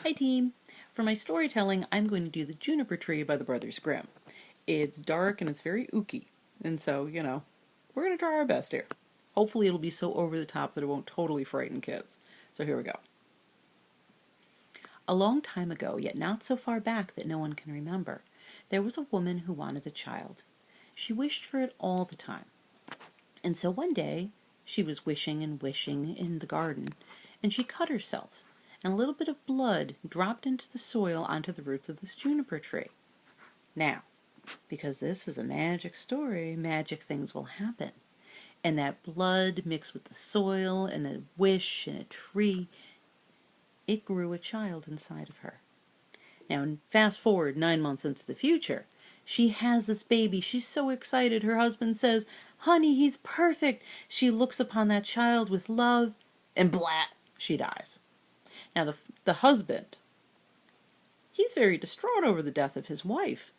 Hi team! For my storytelling, I'm going to do the Juniper Tree by the Brothers Grimm. It's dark and it's very ooky, and so, we're going to try our best here. Hopefully it'll be so over the top that it won't totally frighten kids. So here we go. A long time ago, yet not so far back that no one can remember, there was a woman who wanted a child. She wished for it all the time. And so one day, she was wishing and wishing in the garden, and she cut herself, and a little bit of blood dropped into the soil onto the roots of this juniper tree. Now, because this is a magic story, magic things will happen. And that blood mixed with the soil and a wish and a tree, it grew a child inside of her. Now, fast forward 9 months into the future, she has this baby. She's so excited. Her husband says, "Honey, he's perfect." She looks upon that child with love, and blat, she dies. Now, the husband, he's very distraught over the death of his wife,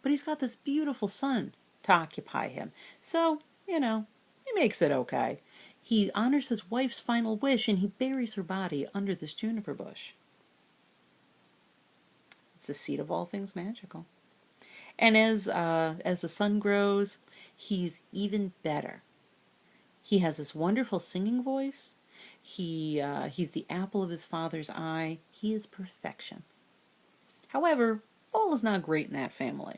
but he's got this beautiful son to occupy him. So, he makes it okay. He honors his wife's final wish and he buries her body under this juniper bush. It's the seed of all things magical. And as the son grows, he's even better. He has this wonderful singing voice. He's the apple of his father's eye. He is perfection. However, all is not great in that family.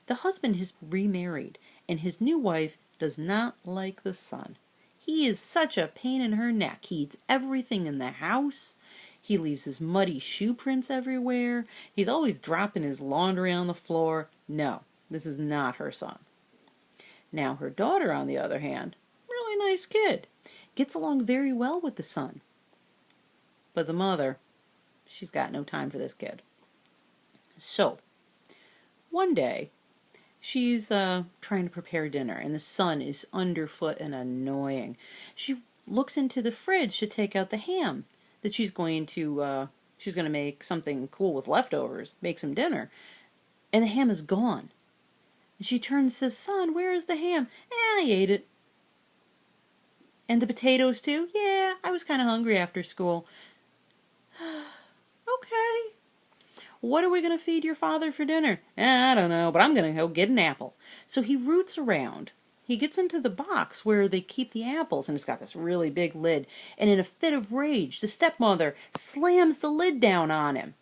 The husband has remarried, and his new wife does not like the son. He is such a pain in her neck. He eats everything in the house. He leaves his muddy shoe prints everywhere. He's always dropping his laundry on the floor. No, this is not her son. Now her daughter, on the other hand, really nice kid, gets along very well with the son. But the mother, she's got no time for this kid. So, one day, she's trying to prepare dinner, and the son is underfoot and annoying. She looks into the fridge to take out the ham that she's going to make something cool with leftovers, make some dinner, and the ham is gone. And she turns and says, "Son, where is the ham?" I ate it." "And the potatoes too?" "Yeah, I was kind of hungry after school." "Okay. What are we going to feed your father for dinner?" I don't know, but I'm going to go get an apple." So he roots around. He gets into the box where they keep the apples, and it's got this really big lid. And in a fit of rage, the stepmother slams the lid down on him.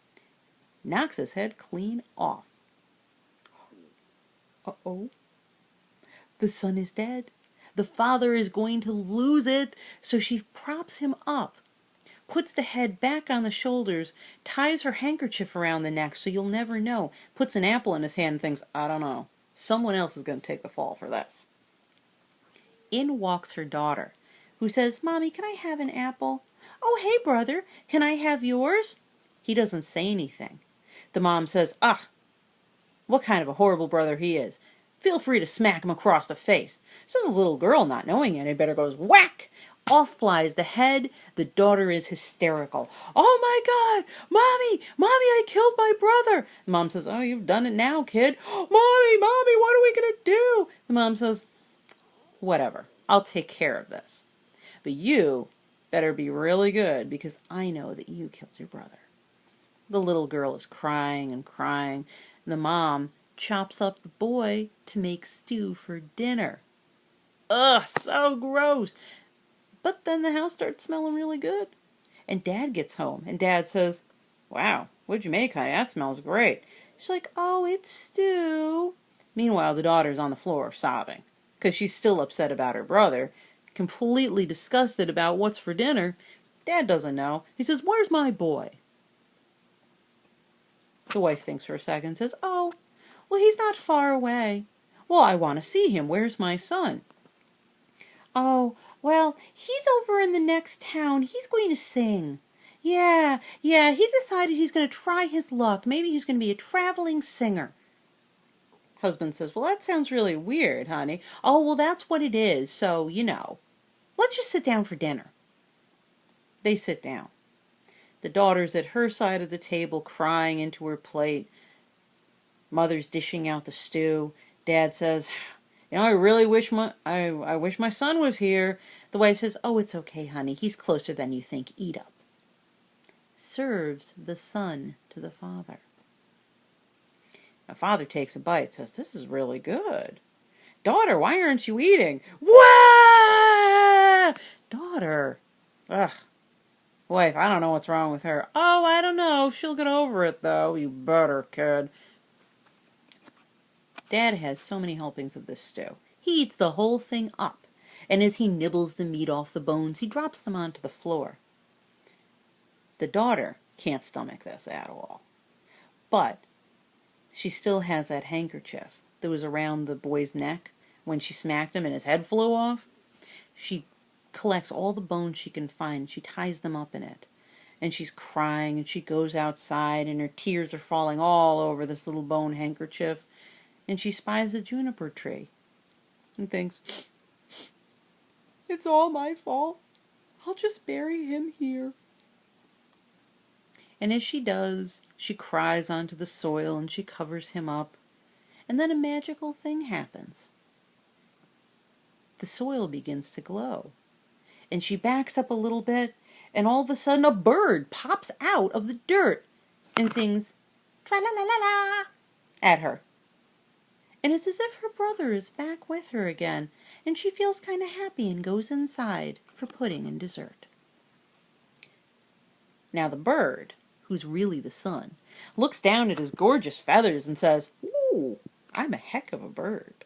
Knocks his head clean off. Uh-oh. The son is dead. The father is going to lose it, so she props him up, puts the head back on the shoulders, ties her handkerchief around the neck so you'll never know, puts an apple in his hand and thinks, I don't know, someone else is going to take the fall for this. In walks her daughter, who says, "Mommy, can I have an apple?" "Oh, hey, brother, can I have yours?" He doesn't say anything. The mom says, what kind of a horrible brother he is. Feel free to smack him across the face. So the little girl, not knowing any better, goes whack! Off flies the head. The daughter is hysterical. "Oh my God! Mommy! Mommy, I killed my brother!" The mom says, "Oh, you've done it now, kid." "Mommy! Mommy, what are we going to do?" The mom says, "Whatever. I'll take care of this. But you better be really good because I know that you killed your brother." The little girl is crying and crying. The mom chops up the boy to make stew for dinner. Ugh, so gross. But then the house starts smelling really good. And Dad gets home, and Dad says, "Wow, what'd you make, honey? That smells great." She's like, "Oh, it's stew." Meanwhile, the daughter's on the floor sobbing, because she's still upset about her brother, completely disgusted about what's for dinner. Dad doesn't know. He says, "Where's my boy?" The wife thinks for a second and says, "Oh, well, he's not far away." "Well, I want to see him. Where's my son?" "Oh, well, he's over in the next town. He's going to sing." Yeah, he decided he's going to try his luck. Maybe he's going to be a traveling singer." Husband says, "Well, that sounds really weird, honey." "Oh, well, that's what it is. So, let's just sit down for dinner." They sit down. The daughter's at her side of the table crying into her plate. Mother's dishing out the stew. Dad says, "I really wish I wish my son was here." The wife says, "Oh, it's okay, honey. He's closer than you think. Eat up." serves the son to the father. The father takes a bite, says, "This is really good. Daughter, why aren't you eating?" Wah! Daughter. Ugh. Wife, I don't know what's wrong with her. "Oh, I don't know. She'll get over it, though. You better, kid." Dad has so many helpings of this stew. He eats the whole thing up, and as he nibbles the meat off the bones, he drops them onto the floor. The daughter can't stomach this at all. But she still has that handkerchief that was around the boy's neck when she smacked him and his head flew off. She collects all the bones she can find. She ties them up in it. And she's crying, and she goes outside, and her tears are falling all over this little bone handkerchief. And she spies a juniper tree and thinks, "It's all my fault. I'll just bury him here." And as she does, she cries onto the soil and she covers him up. And then a magical thing happens. The soil begins to glow. And she backs up a little bit, and all of a sudden a bird pops out of the dirt and sings "tra-la-la-la-la" at her. And it's as if her brother is back with her again, and she feels kind of happy and goes inside for pudding and dessert. Now the bird, who's really the son, looks down at his gorgeous feathers and says, "Ooh, I'm a heck of a bird.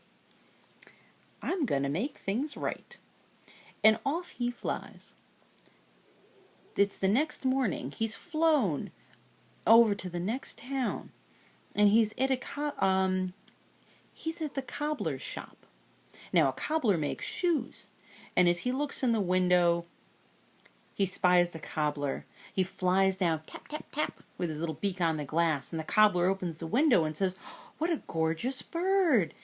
I'm gonna make things right." And off he flies. It's the next morning. He's flown over to the next town, and he's at the cobbler's shop. Now a cobbler makes shoes, and as he looks in the window, he spies the cobbler. He flies down, tap, tap, tap, with his little beak on the glass, and the cobbler opens the window and says, "What a gorgeous bird."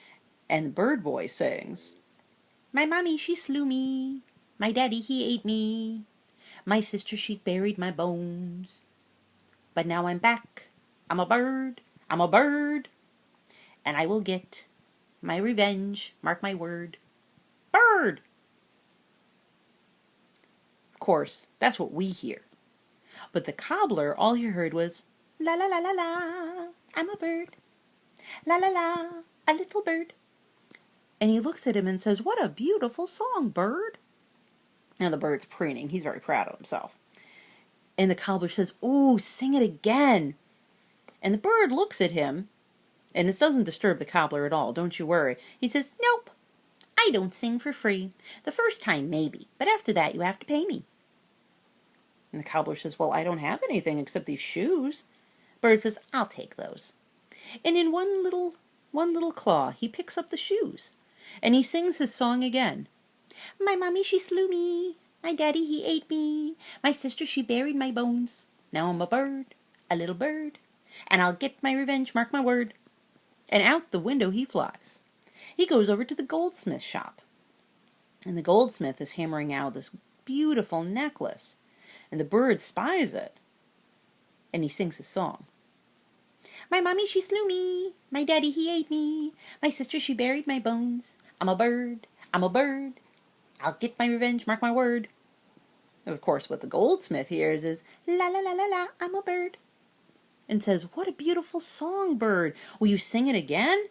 And the bird boy sings, "My mommy, she slew me. My daddy, he ate me. My sister, she buried my bones. But now I'm back. I'm a bird. I'm a bird. And I will get my revenge. Mark my word. Bird!" Of course, that's what we hear. But the cobbler, all he heard was, "La la la la la, I'm a bird. La la la, a little bird." And he looks at him and says, "What a beautiful song, bird." Now the bird's preening. He's very proud of himself. And the cobbler says, "Ooh, sing it again." And the bird looks at him, and this doesn't disturb the cobbler at all, don't you worry. He says, "Nope, I don't sing for free. The first time maybe, but after that you have to pay me." And the cobbler says, "Well, I don't have anything except these shoes." Bird says, "I'll take those." And in one little claw, he picks up the shoes, and he sings his song again. "My mommy, she slew me. My daddy, he ate me. My sister, she buried my bones. Now I'm a bird, a little bird, and I'll get my revenge, mark my word." And out the window he flies. He goes over to the goldsmith shop, and the goldsmith is hammering out this beautiful necklace, and the bird spies it, and he sings his song. "My mommy, she slew me. My daddy, he ate me. My sister, she buried my bones. I'm a bird, I'm a bird. I'll get my revenge, mark my word." Of course, what the goldsmith hears is, "La la la la la, I'm a bird." And says, "What a beautiful song, bird. Will you sing it again?"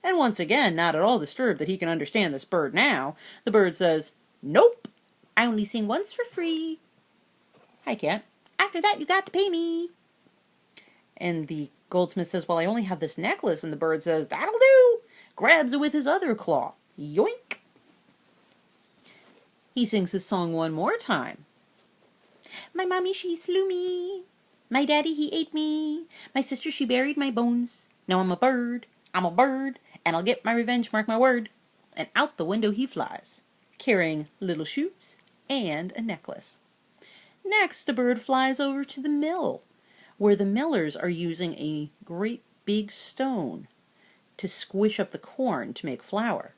And once again, not at all disturbed that he can understand this bird now, the bird says, "Nope, I only sing once for free. I can't. After that, you got to pay me." And the goldsmith says, "Well, I only have this necklace." And the bird says, "That'll do." Grabs it with his other claw. Yoink. He sings his song one more time. "My mommy, she slew me. My daddy, he ate me. My sister, she buried my bones. Now I'm a bird, and I'll get my revenge, mark my word." And out the window he flies, carrying little shoes and a necklace. Next, the bird flies over to the mill, where the millers are using a great big stone to squish up the corn to make flour.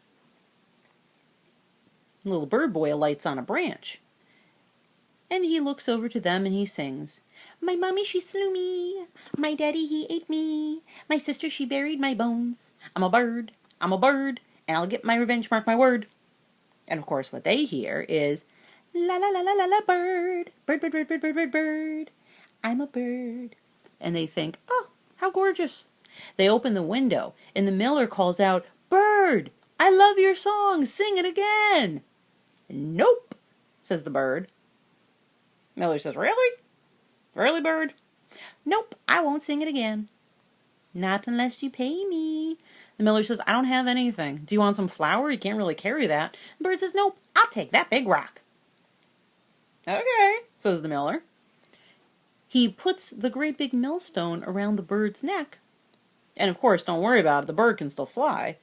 The little bird boy alights on a branch, and he looks over to them and he sings, "My mommy, she slew me. My daddy, he ate me. My sister, she buried my bones. I'm a bird, and I'll get my revenge, mark my word." And of course what they hear is, "La la la la la la, bird, bird, bird, bird, bird, bird, bird, bird. I'm a bird. And they think, oh, how gorgeous. They open the window, and the miller calls out, Bird, I love your song. Sing it again. Nope, says the bird. Miller says, really? Really, bird? Nope, I won't sing it again. Not unless you pay me. The miller says, I don't have anything. Do you want some flour? You can't really carry that. The bird says, nope, I'll take that big rock. Okay, says the miller. He puts the great big millstone around the bird's neck. And of course, don't worry about it, the bird can still fly.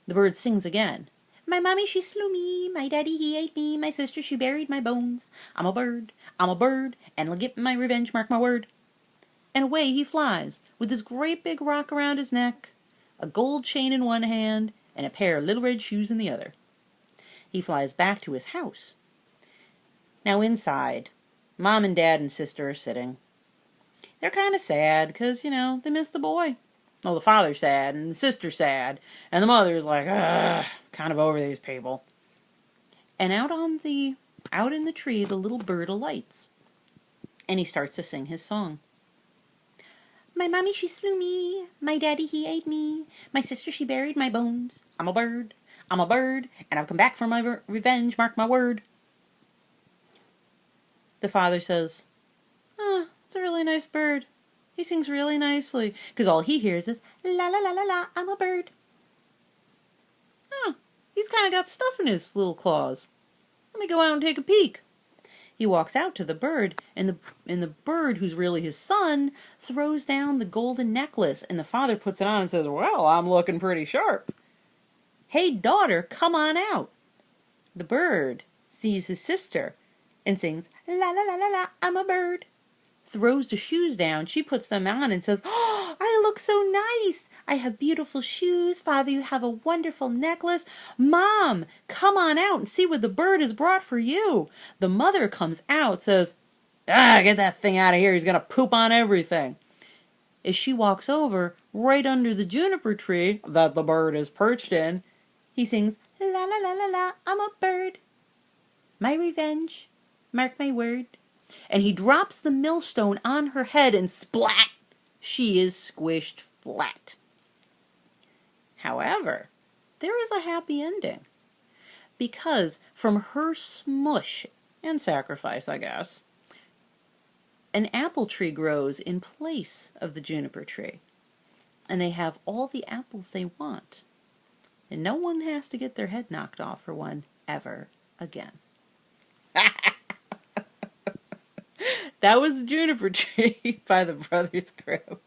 The bird sings again. My mommy, she slew me. My daddy, he ate me. My sister, she buried my bones. I'm a bird, and I'll get my revenge, mark my word. And away he flies, with this great big rock around his neck, a gold chain in one hand, and a pair of little red shoes in the other. He flies back to his house. Now inside, Mom and Dad and sister are sitting. They're kind of sad, because, they miss the boy. Well, the father's sad, and the sister's sad, and the mother's like, ugh, kind of over these people. And out in the tree, the little bird alights. And he starts to sing his song. My mommy, she slew me. My daddy, he ate me. My sister, she buried my bones. I'm a bird, and I've come back for my revenge, mark my word. The father says, oh, it's a really nice bird. He sings really nicely, because all he hears is, la la la la la, I'm a bird. Oh, he's kind of got stuff in his little claws. Let me go out and take a peek. He walks out to the bird, and the bird, who's really his son, throws down the golden necklace, and the father puts it on and says, well, I'm looking pretty sharp. Hey, daughter, come on out. The bird sees his sister and sings, la la la la la, I'm a bird. Throws the shoes down, she puts them on and says, oh, I look so nice. I have beautiful shoes. Father, you have a wonderful necklace. Mom, come on out and see what the bird has brought for you. The mother comes out, says, get that thing out of here. He's going to poop on everything. As she walks over, right under the juniper tree that the bird is perched in, he sings, la la la la la, I'm a bird. My revenge, mark my word. And he drops the millstone on her head and splat, she is squished flat. However, there is a happy ending. Because from her smush and sacrifice, I guess, an apple tree grows in place of the juniper tree. And they have all the apples they want. And no one has to get their head knocked off for one ever again. That was the Juniper Tree by the Brothers Grimm.